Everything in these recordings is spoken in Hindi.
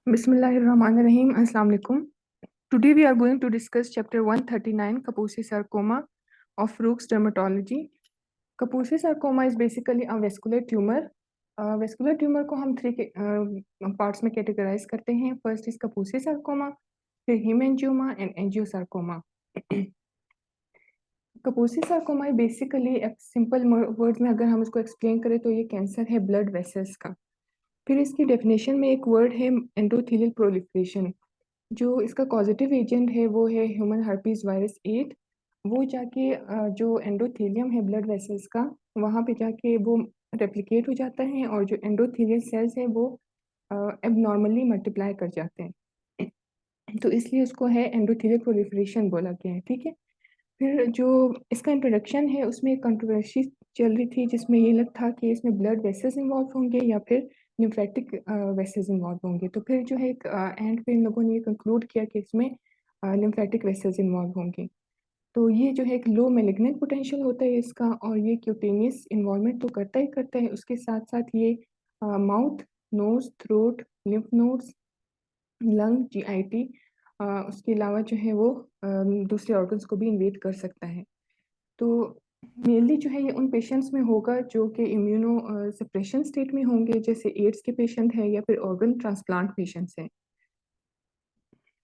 Bismillahirrahmanirrahim. Assalamu alaikum. Today we are going to discuss chapter 139, Kaposi sarcoma of Rook's dermatology. Kaposi sarcoma is basically a vascular tumor. Vascular tumor को हम थ्री पार्ट्स में कैटेगराइज करते हैं. फर्स्ट इज Kaposi sarcoma, फिर hemangioma and angiosarcoma. Kaposi sarcoma basically simple words में अगर हम उसको एक्सप्लेन करें तो ये कैंसर है ब्लड वेसल्स का. फिर इसकी डेफिनेशन में एक वर्ड है एंडोथेलियल प्रोलिफरेशन. जो इसका कॉजेटिव एजेंट है वो है ह्यूमन हर्पीज वायरस 8. वो जाके जो एंडोथेलियम है ब्लड वेसल्स का, वहाँ पे जाके वो रेप्लिकेट हो जाता है और जो एंडोथेलियल सेल्स है वो एबनॉर्मली मल्टीप्लाई कर जाते हैं. तो इसलिए उसको है एंडोथेलियल प्रोलिफरेशन बोला गया है. ठीक है. फिर जो इसका इंट्रोडक्शन है उसमें एक कंट्रोवर्सी चल रही थी जिसमें ये लग था कि इसमें ब्लड वेसल्स इन्वॉल्व होंगे या फिर न्यूफ्रेटिक वेसल्स इन्वॉल्व होंगे. तो फिर जो है एक एंड पे इन लोगों ने ये कंक्लूड किया कि इसमें लिम्फेटिक वेसल्स इन्वॉल्व होंगे. तो ये जो है एक लो मैलिग्नेंट पोटेंशियल होता है इसका, और ये क्यूटेनियस इन्वॉल्वमेंट तो करता ही करता है, उसके साथ साथ ये mouth, nose, throat, lymph nodes, lung, GIT, उसके अलावा जो है वो दूसरे ऑर्गन्स को भी इन्वेड कर सकता है. तो मेनली जो है ये उन पेशेंट्स में होगा जो कि इम्यूनो सप्रेशन स्टेट में होंगे, जैसे एड्स के पेशेंट हैं या फिर ऑर्गन ट्रांसप्लांट पेशेंट्स हैं.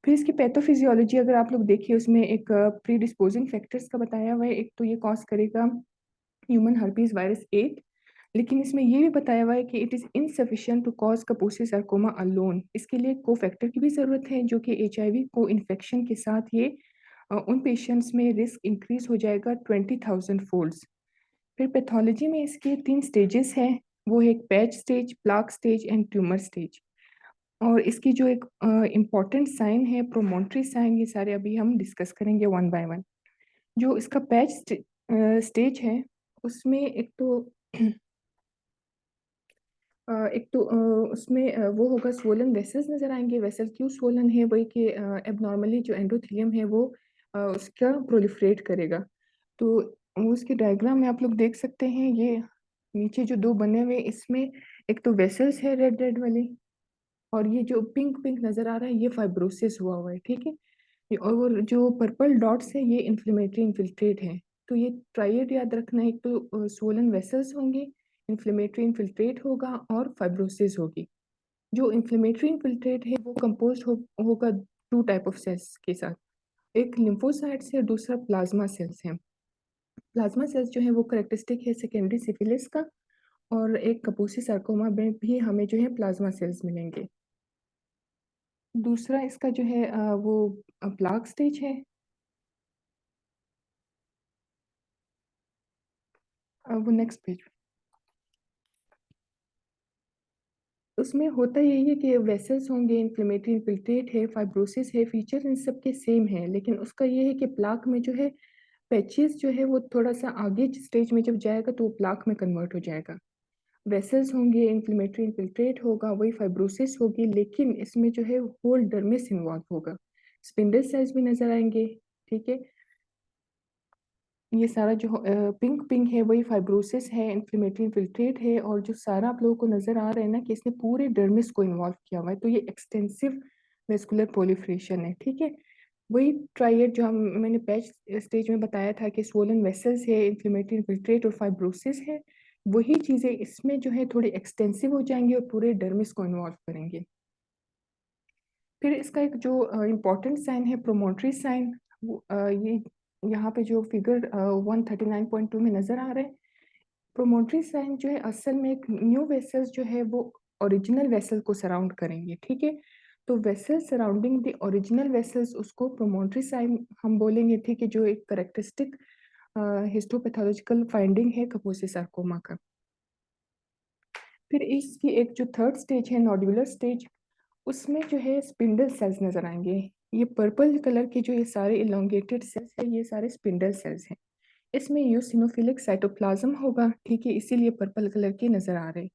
फिर इसकी पैथोफिजियोलॉजी अगर आप लोग देखिए उसमें एक प्री डिस्पोजिंग फैक्टर्स का बताया हुआ है. एक तो ये कॉज करेगा ह्यूमन हर्पीज वायरस 8, लेकिन इसमें ये भी बताया हुआ है कि it is insufficient to cause Kaposi sarcoma alone. इसके लिए को फैक्टर की भी ज़रूरत है जो कि HIV को इन्फेक्शन के साथ ये उन पेशेंट्स में रिस्क इंक्रीज हो जाएगा 20,000 फोल्ड्स. फिर पैथोलॉजी में इसके 3 स्टेजेस हैं. वो है एक patch stage, plaque stage and tumour stage. और इसकी जो एक इम्पॉर्टेंट साइन है, प्रोमोटरी साइन, ये सारे अभी हम डिस्कस करेंगे वन बाय वन. जो इसका पैच स्टेज है उसमें उसमें वो होगा स्वोलन वेसल्स नजर आएंगे. वेसल क्यों स्वोलन है, वही कि एबनॉर्मली जो एंडोथेलियम है वो उसका प्रोलिफरेट करेगा. तो उसके डायग्राम में आप लोग देख सकते हैं, ये नीचे जो दो बने हुए इसमें एक तो वेसल्स है रेड रेड वाली, और ये जो पिंक पिंक नजर आ रहा है ये फाइब्रोसिस हुआ हुआ है. ठीक है. और जो पर्पल डॉट्स है ये इन्फ्लेमेटरी इन्फिल्ट्रेट है. तो ये ट्राइड याद रखना है, एक तो स्वोलन वेसल्स होंगे, इन्फ्लेमेटरी इन्फिल्ट्रेट होगा और फाइब्रोसिस होगी. जो इन्फ्लेमेटरी इन्फिल्ट्रेट है वो होगा टू टाइप ऑफ सेल्स के साथ. एक लिम्फोसाइट्स है, दूसरा प्लाज्मा सेल्स है. प्लाज्मा सेल्स जो है वो करेक्टरिस्टिक है सेकेंडरी सिफिलिस का, और एक Kaposi sarcoma में भी हमें जो है प्लाज्मा सेल्स मिलेंगे. दूसरा इसका जो है वो प्लाक स्टेज है. वो नेक्स्ट पेज. उसमें होता यही है कि वेसल्स होंगे, इन्फ्लेमेटरी इन्फिल्ट्रेट है, फाइब्रोसिस है, फीचर इन सब के सेम है, लेकिन उसका ये है कि प्लाक में जो है पैचेस जो है वो थोड़ा सा आगे स्टेज में जब जाएगा तो वो प्लाक में कन्वर्ट हो जाएगा. वेसल्स होंगे, इन्फ्लेमेटरी इन्फिल्ट्रेट होगा, वही फाइब्रोसिस होगी, लेकिन इसमें जो है होल डर्मिस इन्वॉल्व होगा. स्पिंडल सेल्स भी नजर आएंगे. ठीक है. ये सारा जो पिंक पिंक है वही फाइब्रोसिस है, इन्फ्लेमेटरी इन्फिल्ट्रेट है, और जो सारा आप लोगों को नजर आ रहा है ना कि इसने पूरे डर्मिस को इन्वॉल्व किया हुआ है, तो ये एक्सटेंसिव वेस्कुलर प्रोलिफरेशन है. ठीक है. वही ट्राइएड जो मैंने पैच स्टेज में बताया था कि स्वोलन वेसल्स है, इन्फ्लेमेटरी इन्फिल्ट्रेट और फाइब्रोसिस है, वही चीज़ें इसमें जो है थोड़ी एक्सटेंसिव हो जाएंगी और पूरे डर्मिस को इन्वॉल्व करेंगे. फिर इसका एक जो इम्पोर्टेंट साइन है प्रोमोटरी साइन, ये यहाँ पे जो फिगर 139.2 में नजर आ रहा है. प्रोमोटरी साइन जो है असल में एक न्यू वेसल्स जो है वो ओरिजिनल वेसल को सराउंड करेंगे. ठीक है. तो vessel surrounding the original vessels उसको प्रोमोटरी साइन हम बोलेंगे. ठीक है. जो एक करेक्टरिस्टिक हिस्टोपैथोलॉजिकल फाइंडिंग है Kaposi sarcoma का. फिर इसकी एक जो थर्ड स्टेज है नोडुलर स्टेज, उसमें जो है स्पिंडल सेल्स नजर आएंगे. ये पर्पल कलर के जो ये सारे इलोंगेटेड सेल्स है ये सारे स्पिंडल सेल्स हैं. इसमें यूसिनोफिलिक साइटोप्लाज्म होगा. ठीक है. इसीलिए पर्पल कलर के नजर आ रहे हैं.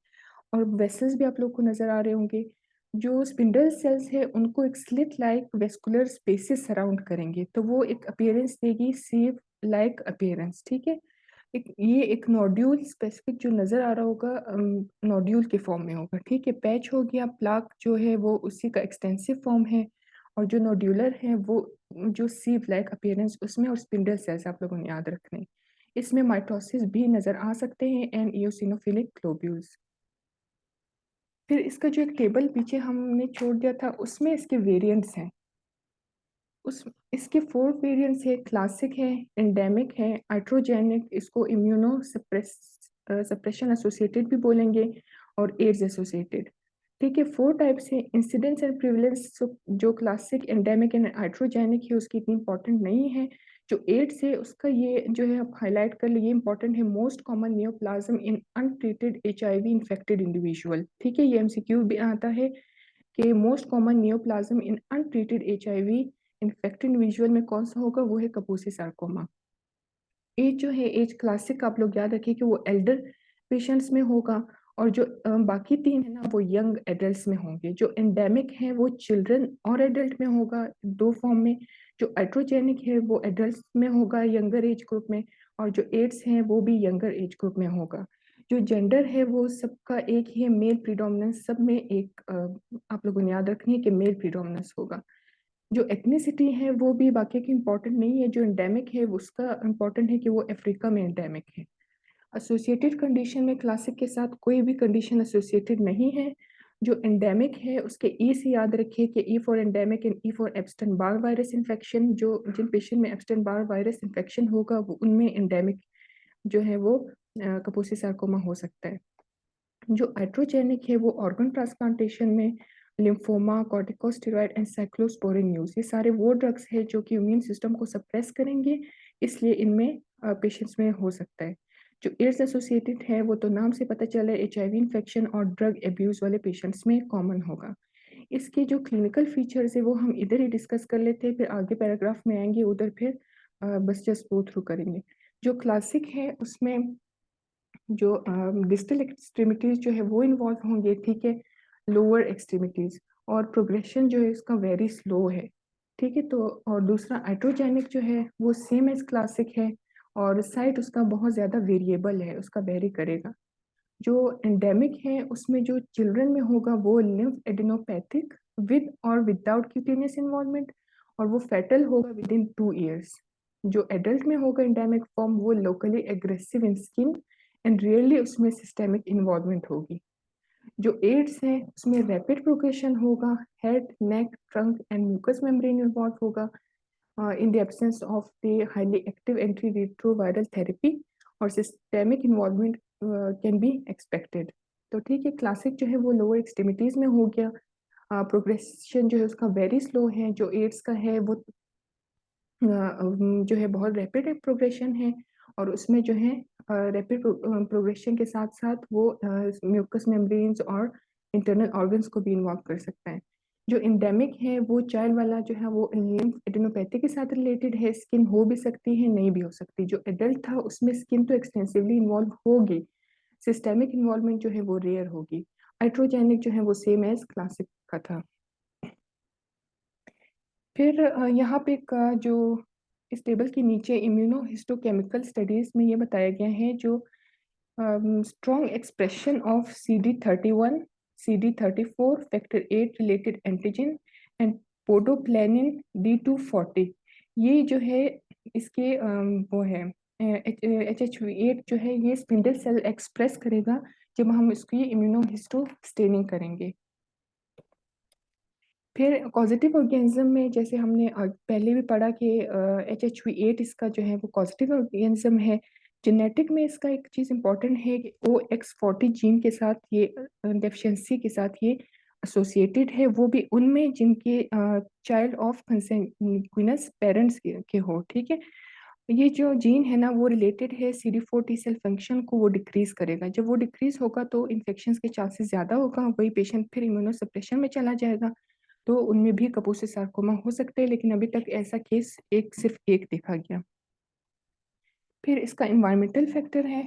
और वेसल्स भी आप लोग को नजर आ रहे होंगे. जो स्पिंडल सेल्स है उनको एक slit like vascular spaces surround करेंगे, तो वो एक अपीयरेंस देगी सीव लाइक अपीयरेंस. ठीक है. एक नोड्यूल स्पेसिफिक जो नज़र आ रहा होगा, नोड्यूल के फॉर्म में होगा, ठीक है। पैच हो गया, प्लाक जो है वो उसी का एक्सटेंसिव फॉर्म है, और जो नोड्यूलर है वो जो सीव लाइक अपीयरेंस उसमें, और स्पिंडल सेल्स आप लोगों ने याद रखने। इसमें माइटोसिस भी नज़र आ सकते हैं एंड इयोसिनोफिलिक ग्लोब्यूल्स। फिर इसका जो एक टेबल पीछे हमने छोड़ दिया था उसमें इसके वेरिएंट्स हैं। उस इसके 4 वेरिएंट्स है, क्लासिक है, एंडेमिक है, आइट्रोजेनिक, इसको इम्यूनो सप्रेशन एसोसिएटेड भी बोलेंगे, और एड्स एसोसिएटेड। ठीक है, 4 टाइप्स है। इंसिडेंस एंड प्रिवलेंस जो क्लासिक, एंडेमिक एंड आइट्रोजेनिक है उसकी इतनी इंपॉर्टेंट नहीं है। जो एड्स है उसका ये जो है आप हाईलाइट कर लिए, इंपॉर्टेंट है। मोस्ट कॉमन नियोप्लाज्म इन अनट्रीटेड HIV इन्फेक्टेड इंडिविजुअल। ठीक है, ये MCQ भी आता है कि मोस्ट कॉमन नियोप्लाज्म इन अनट्रीटेड HIV इन्फेक्टेड इंडिविजुअल में कौन सा होगा, वो है कपूसी सार्कोमा। एज जो है, एज क्लासिक आप लोग याद रखिए कि वो एल्डर पेशेंट्स में होगा, और जो बाकी 3 है ना वो यंग एडल्ट्स में होंगे। जो एंडेमिक है वो चिल्ड्रन और एडल्ट में होगा 2 फॉर्म में। जो आइट्रोजेनिक है वो एडल्ट्स में होगा यंगर एज ग्रुप में, और जो एड्स हैं वो भी यंगर एज ग्रुप में होगा। जो जेंडर है वो सबका एक ही है, मेल प्रीडोमिनेंस, सब में एक आप लोगों ने याद रखनी है कि मेल प्रीडोमिनेंस होगा। जो एथनिसिटी है वो भी बाकी की इंपॉर्टेंट नहीं है। जो एंडेमिक है उसका इंपॉर्टेंट है कि वो अफ्रीका में एंडेमिक है। एसोसिएटेड कंडीशन में क्लासिक के साथ कोई भी कंडीशन एसोसिएटेड नहीं है। जो एंडेमिक है उसके ई से याद रखिए कि E for endemic and E for Epstein Barr virus infection. जो जिन पेशेंट में एब्स्टन बार वायरस इन्फेक्शन होगा वो उनमें एंडेमिक जो है वो कपूसी सार्कोमा हो सकता है। जो आइट्रोजेनिक है वो ऑर्गन ट्रांसप्लांटेशन में lymphoma, corticosteroid and cyclosporine use, ये सारे वो ड्रग्स हैं जो कि इम्यून सिस्टम को सप्रेस करेंगे, इसलिए इनमें पेशेंट्स में हो सकता है। जो एड्स एसोसिएटेड है वो तो नाम से पता चला है, HIV इन्फेक्शन और ड्रग एब्यूज वाले पेशेंट्स में कॉमन होगा। इसके जो क्लिनिकल फीचर्स है वो हम इधर ही डिस्कस कर लेते हैं, फिर आगे पैराग्राफ में आएंगे उधर, फिर बस जस्ट गो थ्रू करेंगे। जो क्लासिक है उसमें जो डिस्टल एक्सट्रीमिटीज जो है वो इन्वॉल्व होंगे, ठीक है, लोअर एक्सट्रीमिटीज, और प्रोग्रेशन जो है उसका वेरी स्लो है। ठीक है, तो और दूसरा हाइड्रोजेनिक जो है वो सेम एज क्लासिक है, और साइट उसका बहुत ज़्यादा वेरिएबल है, उसका वेरी करेगा। जो एंडेमिक है उसमें जो चिल्ड्रन में होगा वो लिम्फ एडिनोपैथिक विद और विदाउट क्यूटेनियस इन्वॉल्वमेंट, और वो फेटल होगा विद इन 2 years। जो एडल्ट में होगा एंडेमिक फॉर्म वो locally aggressive in skin and rarely उसमें सिस्टेमिक इन्वॉल्वमेंट होगी। जो एड्स है उसमें रैपिड प्रोग्रेशन होगा, head, neck, trunk and mucous membrane involve होगा in the absence of the highly active antiretroviral therapy, और systemic involvement can be expected। तो ठीक है, क्लासिक जो है वो लोअर एक्सट्रीमिटीज में हो गया, प्रोग्रेशन जो है उसका वेरी स्लो है। जो एड्स का है वो जो है बहुत रैपिड प्रोग्रेशन है, और उसमें जो है रैपिड प्रोग्रेशन के साथ साथ वो म्यूकस मेम्ब्रेन्स और इंटरनल ऑर्गन्स को भी इन्वॉल्व कर सकता है। जो इंडेमिक है वो चाइल्ड वाला जो है वो लिम्फ एडिनोपैथी के साथ रिलेटेड है, स्किन हो भी सकती है नहीं भी हो सकती। जो एडल्ट था उसमें स्किन तो एक्सटेंसिवली इन्वॉल्व होगी, सिस्टेमिक इन्वॉल्वमेंट जो है वो रेयर होगी। हाइड्रोजेनिक जो है वो सेम एज क्लासिक का था। फिर यहाँ पे जो इस टेबल के नीचे इम्यूनो हिस्टोकेमिकल स्टडीज में ये बताया गया है, जो strong expression of CD31, CD34, factor 8 related antigen and podoplanin D240, ये जो है इसके वो है HHV8 जो है ये स्पिंडल सेल एक्सप्रेस करेगा जब हम इसकी इम्यूनो हिस्टो स्टेनिंग करेंगे। फिर कॉजेटिव ऑर्गेनिज्म में जैसे हमने पहले भी पढ़ा कि HHV8 इसका जो है वो कॉजेटिव ऑर्गेनिज्म है। जेनेटिक में इसका एक चीज़ इंपॉर्टेंट है कि OX40 जीन के साथ ये डेफिशिएंसी के साथ ये एसोसिएटेड है, वो भी उनमें जिनके चाइल्ड ऑफ कंसेंग्युइनस पेरेंट्स के हो। ठीक है, ये जो जीन है ना वो रिलेटेड है CD4 टी सेल फंक्शन को, वो डिक्रीज करेगा। जब वो डिक्रीज होगा तो इन्फेक्शन के चांसेस ज़्यादा होगा, वही पेशेंट फिर इम्यूनो सप्रेशन में चला जाएगा, तो उनमें भी कपूसी सार्कोमा हो सकते हैं, लेकिन अभी तक ऐसा केस सिर्फ एक देखा गया। फिर इसका इन्वायरमेंटल फैक्टर है।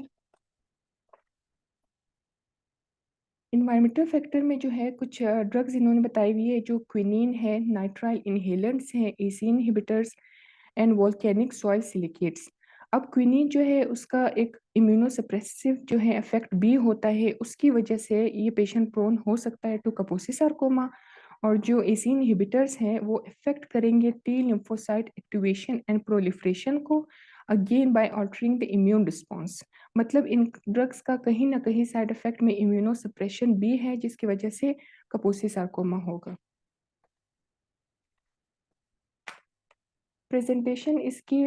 इन्वायरमेंटल फैक्टर में जो है कुछ ड्रग्स इन्होंने बताई हुई है, जो क्विनीन है, नाइट्राइल इनहेलेंट्स हैं, AC inhibitors and volcanic soil silicates. अब क्विनीन जो है उसका एक इम्यूनोसप्रेसिव जो है इफेक्ट भी होता है, उसकी वजह से ये पेशेंट प्रोन हो सकता है टू कापोसी सार्कोमा। और जो एसी इनहिबिटर्स हैं वो इफेक्ट करेंगे T lymphocyte activation and proliferation को, again by altering the immune response. मतलब इन ड्रग्स का कहीं ना कहीं साइड इफेक्ट में इम्यूनोसप्रेशन भी है, जिसकी वजह से कापोसी सार्कोमा होगा। प्रेजेंटेशन इसकी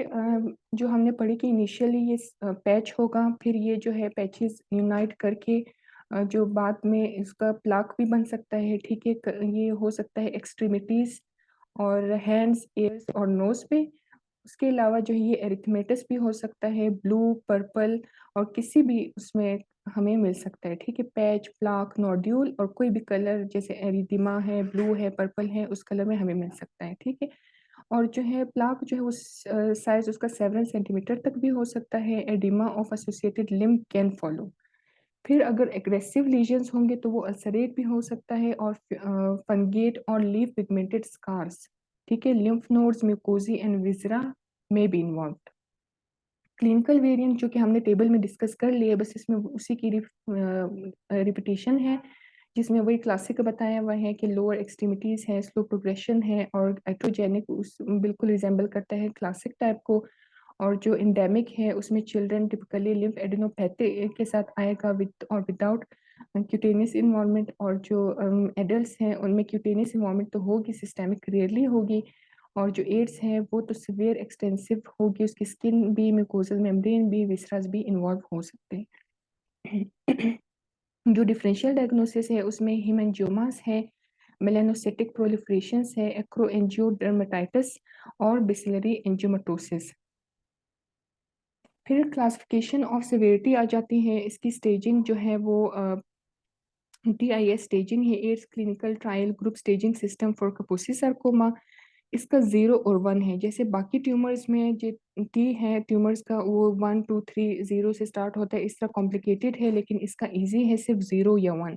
जो हमने पढ़ी कि इनिशियली ये पैच होगा, फिर ये जो है पैचेस यूनाइट करके जो बाद में इसका प्लाक भी बन सकता है, ठीक है। ये हो सकता है एक्सट्रीमिटीज और हैंड्स, एयर्स और नोज पे। उसके अलावा जो है ये एरिथमेटस भी हो सकता है, ब्लू, पर्पल और किसी भी उसमें हमें मिल सकता है, ठीक है। पैच, प्लाक, नोड्यूल और कोई भी कलर जैसे एरिदिमा है, ब्लू है, पर्पल है, उस कलर में हमें मिल सकता है, ठीक है। और जो है प्लाक जो है वो साइज उसका 7 सेंटीमीटर तक भी हो सकता है। Oedema of associated limb can follow. फिर अगर एग्रेसिव लीजन्स होंगे तो वो अल्सरेट भी हो सकता है, और फंगेट और लीव पिगमेंटेड स्कार्स, ठीक है। लिम्फ नोड्स, म्यूकोजी एंड विजरा में बी इन्वॉल्व। क्लिनिकल वेरिएंट जो कि हमने टेबल में डिस्कस कर लिए, बस इसमें उसी की रिपीटेशन है, जिसमें वही क्लासिक बताया हुआ है कि लोअर एक्सट्रीमिटीज है, स्लो प्रोग्रेशन है और एट्रोजेनिक उस बिल्कुल रिजेंबल करता है क्लासिक टाइप को। और जो इंडेमिक है उसमें चिल्ड्रन टिपिकली लिम्फ एडिनोपैथी के साथ आएगा विद और विदाउट क्यूटेनियस इन्वॉल्वमेंट। और जो एडल्ट हैं उनमें क्यूटेनियस इन्वॉल्वमेंट तो होगी, सिस्टेमिक रेयरली होगी। और जो एड्स है वो तो सिवियर एक्सटेंसिव होगी, उसकी स्किन भी, म्यूकोजल मेम्ब्रेन भी, विसरास भी इन्वॉल्व हो सकते हैं। जो डिफरेंशियल डायग्नोसिस है उसमें हीमेंजियोमास है, मेलानोसाइटिक प्रोलिफरेशंस है, एक्रोएंजियोडर्मेटाइटिस और बिसिलरी एंजियोमेटोसिस। फिर क्लासिफिकेशन ऑफ सिवियरिटी आ जाती है। इसकी स्टेजिंग जो है वो TIS स्टेजिंग है, AIDS clinical trial group staging system for Kaposi sarcoma. इसका 0 और 1 है, जैसे बाकी ट्यूमर्स में जो टी है ट्यूमर्स का वो 1 2 3 0 से स्टार्ट होता है, इस तरह कॉम्प्लिकेटेड है, लेकिन इसका इजी है सिर्फ 0 या 1।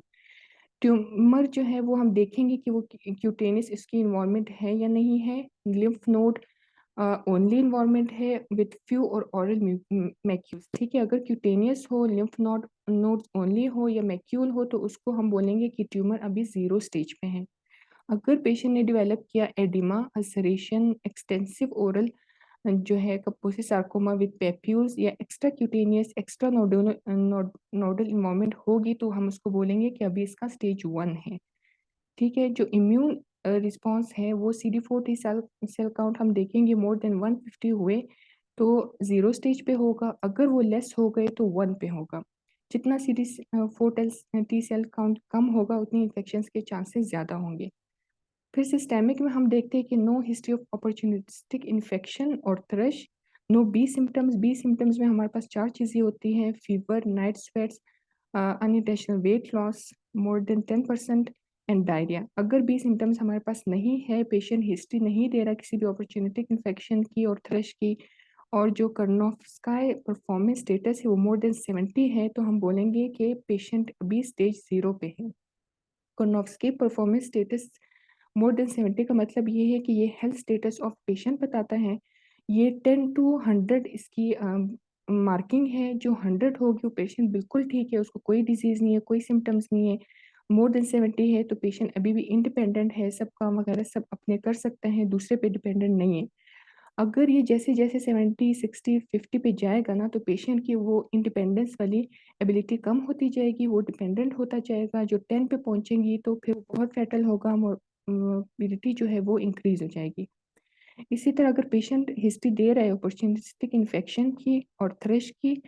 ट्यूमर जो है वो हम देखेंगे कि वो क्यूटेनियस इसकी इन्वॉल्वमेंट है या नहीं है। लिम्फ नोड ओनली इन्वॉल्वमेंट है विथ फ्यू और ऑरल मैक्यूल्स, ठीक है। अगर क्यूटेनियस हो, लिम्फ नोड नोड्स ओनली हो या मैक्यूल हो तो उसको हम बोलेंगे कि ट्यूमर अभी 0 स्टेज पे है। अगर पेशेंट ने डेवलप किया एडिमा, अल्सरेशन, एक्सटेंसिव ओरल जो है कापोसी सार्कोमा विद पेप्यूल्स या extra cutaneous extra nodal involvement होगी तो हम उसको बोलेंगे कि अभी इसका स्टेज 1 है, ठीक है। जो इम्यून रिस्पॉन्स है वो CD4 T cell cell count हम देखेंगे मोर देन 150 हुए तो 0 स्टेज पे होगा, अगर वो लेस हो गए तो 1 पे होगा। जितना CD4 टी सेल काउंट कम होगा उतनी इन्फेक्शन के चांसेस ज़्यादा होंगे। फिर सिस्टेमिक में हम देखते हैं कि no history of opportunistic infection और thrush, no B symptoms. B symptoms में हमारे पास 4 चीज़ें होती हैं: fever, night sweats, unintentional weight loss more than 10% and diarrhoea. अगर बी सिम्टम्स हमारे पास नहीं है, पेशेंट हिस्ट्री नहीं दे रहा किसी भी अपॉर्चुनिटिक इन्फेक्शन की और थ्रश की, और जो कर्नोफ्स्काई परफॉर्मेंस स्टेटस है वो मोर देन 70 है, तो हम बोलेंगे कि पेशेंट अभी स्टेज 0 पे है। Karnofsky performance status more than 70 का मतलब ये है कि ये हेल्थ स्टेटस ऑफ पेशेंट बताता है। ये 10 to 100 इसकी मार्किंग है, जो 100 होगी वो पेशेंट बिल्कुल ठीक है, उसको कोई डिजीज़ नहीं है, कोई सिम्टम्स नहीं है। मोर देन 70 है तो पेशेंट अभी भी इंडिपेंडेंट है, सब काम वगैरह सब अपने कर सकते हैं, दूसरे पे डिपेंडेंट नहीं है। अगर ये जैसे जैसे 70 60 50 पे जाएगा ना तो पेशेंट की वो इंडिपेंडेंस वाली एबिलिटी कम होती जाएगी, वो डिपेंडेंट होता जाएगा। जो 10 पे पहुंचेंगी तो फिर बहुत फैटल होगा, मोर्बिडिटी जो है वो इंक्रीज हो जाएगी। इसी तरह अगर पेशेंट हिस्ट्री दे रहा है अपॉर्चुनिस्टिक इन्फेक्शन की और थ्रश की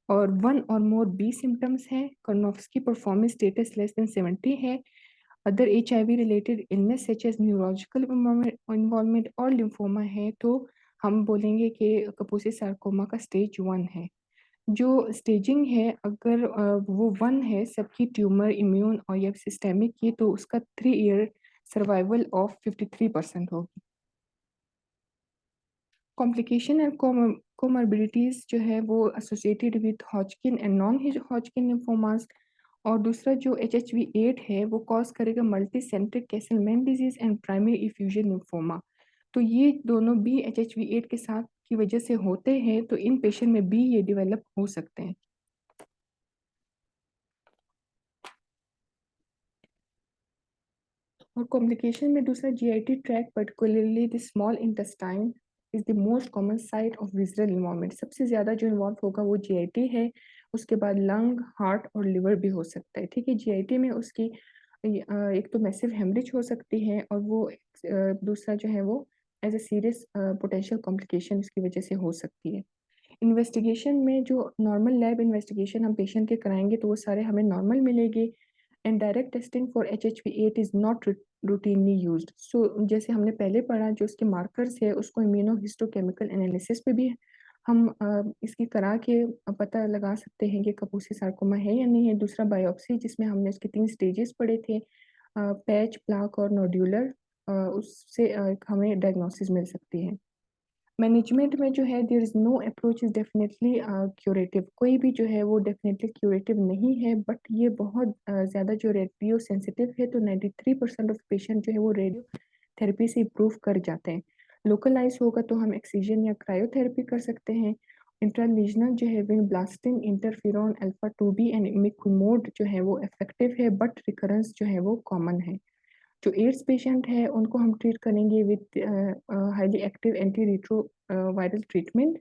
और 1 और मोर बी सिम्टम्स है, Karnofsky performance status less than 70 है, other HIV related illness such as neurological involvement और लिम्फोमा है, तो हम बोलेंगे कि कापोसी सार्कोमा का स्टेज 1 है। जो स्टेजिंग है अगर वो 1 है सबकी ट्यूमर, इम्यून और या सिस्टेमिक की, तो उसका 3 ईयर सर्वाइवल ऑफ 53% होगी। कॉम्प्लिकेशन एंड कोमॉर्बिडिटीज जो है वो associated with Hodgkin and non Hodgkin lymphomas. और दूसरा जो HHV8 है वो कॉज करेगा multicentric Castleman disease and primary effusion lymphoma. तो ये दोनों भी HHV8 के साथ की वजह से होते हैं तो इन पेशेंट में भी ये डेवलप हो सकते हैं। और कॉम्प्लिकेशन में दूसरा GIT tract particularly the small intestine is the most common site of visceral involvement. सबसे ज़्यादा जो इन्वॉल्व होगा वो जीआईटी है, उसके बाद लंग, हार्ट और लिवर भी हो सकता है। ठीक है, जीआईटी में उसकी एक तो मैसिव हेमरेज हो सकती है और वो दूसरा जो है वो as a serious potential complication इसकी वजह से हो सकती है। इन्वेस्टिगेशन में जो नॉर्मल लैब इन्वेस्टिगेशन हम पेशेंट के कराएंगे तो वो सारे हमें नॉर्मल मिलेंगे and direct testing for HHV8 is not routinely used. So जैसे हमने पहले पढ़ा, जो उसके मार्कर्स है उसको इम्यूनोहिस्टोकेमिकल एनालिसिस पे भी हम इसकी करा के पता लगा सकते हैं कि कापूसी सार्कोमा है या नहीं है। दूसरा बायोप्सी, जिसमें हमने उसके 3 स्टेजेस पढ़े थे, पैच, प्लाक और नोड्यूलर, उससे हमें डायग्नोसिस मिल सकती है। मैनेजमेंट में जो है there is no approach is definitely curative. कोई भी जो है वो डेफिनेटली क्यूरेटिव नहीं है, बट ये बहुत ज़्यादा जो रेडियो सेंसिटिव है तो 93% ऑफ पेशेंट जो है वो रेडियो थेरेपी से इम्प्रूव कर जाते हैं। लोकलाइज होगा तो हम एक्सीजन या क्रायोथेरेपी कर सकते हैं। इंट्रालीजनल जो है vinblastine, interferon alpha 2B and imiquimod जो है वो इफेक्टिव है, बट रिकरेंस जो है वो कॉमन है। जो एड्स पेशेंट है उनको हम ट्रीट करेंगे with highly active anti retro viral treatment,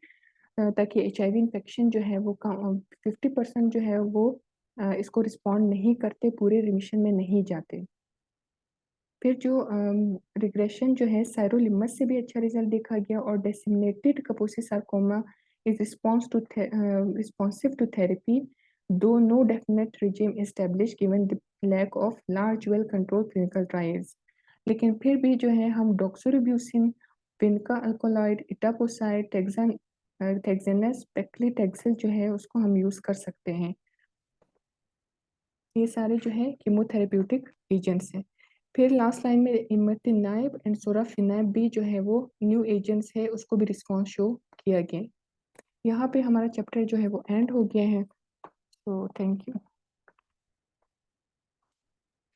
ताकि HIV इन्फेक्शन जो है वो 50% जो है वो इसको रिस्पॉन्ड नहीं करते, पूरे रिमिशन में नहीं जाते। फिर जो रिग्रेशन जो है साइरोलिमस से भी अच्छा रिजल्ट देखा गया और disseminated Kaposi sarcoma is responsive to therapy, though no definite regime establish given the lack of large well control clinical trials. लेकिन फिर भी जो है हम डॉक्सोरिब्यूसिन, विनका अल्कोलॉइड, इटापोसाइड, टेक्सेनस, पेक्लीटेक्सेल जो है उसको हम यूज़ कर सकते हैं। ये सारे जो है कीमोथेरेप्यूटिक एजेंट्स हैं। फिर लास्ट लाइन में इमतिनाइब एंड सोराफिनाइब भी जो है वो न्यू एजेंट्स है, उसको भी रिस्पॉन्स शो किया गया। यहाँ पे हमारा चैप्टर जो है वो एंड हो गया है। तो थैंक यू।